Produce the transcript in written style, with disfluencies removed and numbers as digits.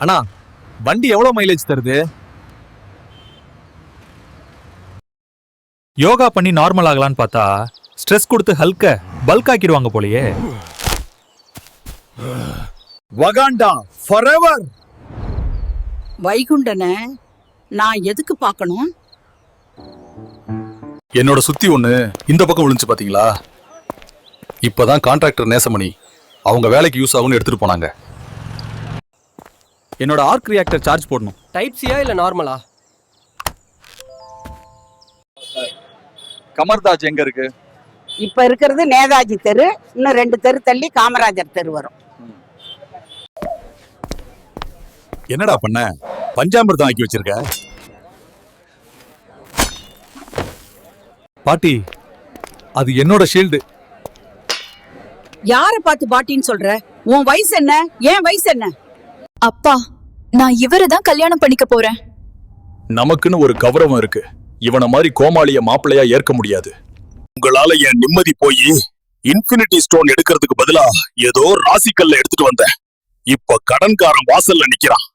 அண்ணா வண்டி எவ்வளவு மைலேஜ் தருது? யோகா பண்ணி நார்மல் ஆகலான்னு பார்த்தா ஸ்ட்ரெஸ் கொடுத்து ஹல்க பல்க் ஆக்கிடுவாங்க போலயே. வகாண்டா ஃபாரெவர். வைகுண்டனை நான் எதுக்கு பார்க்கணும்? என்னோட சுத்தி ஒண்ணு இந்த பக்கம் விழுந்துச்சு பாத்தீங்களா? இப்பதான் கான்ட்ராக்டர் நேசமணி அவங்க வேலைக்கு யூஸ் ஆகும்னு எடுத்துட்டு போனாங்க. என்னோட ஆர்க் ரியாக்டர் சார்ஜ் போடணும். டைப் சியா இல்ல நார்மலா? கமர்தாஜ் எங்க இருக்கு? இப்ப இருக்கிறது நேதாஜி தெரு, இன்னும் 2 தெரு தள்ளி காமராஜர் தெரு வரும். என்னடா பண்ண? பஞ்சாமிர்தம் ஆக்கி வச்சிருக்க. பாட்டி, அது என்னோட ஷீல்டு. யார பார்த்து பாட்டின்னு சொல்ற? உன் வயசு என்ன? என் வயசு என்ன? அப்பா, நான் இவரை தான் கல்யாணம் பண்ணிக்க போறேன். நமக்குன்னு ஒரு கௌரவம் இருக்கு. இவன மாதிரி கோமாளிய மாப்பிள்ளையா ஏற்க முடியாது. உங்களால என் நிம்மதி போய் இன்ஃபினிட்டி ஸ்டோன் எடுக்கிறதுக்கு பதிலா ஏதோ ராசிக்கல்ல எடுத்துட்டு வந்தேன். இப்ப கடன்காரன் வாசல்ல நிக்கிறான்.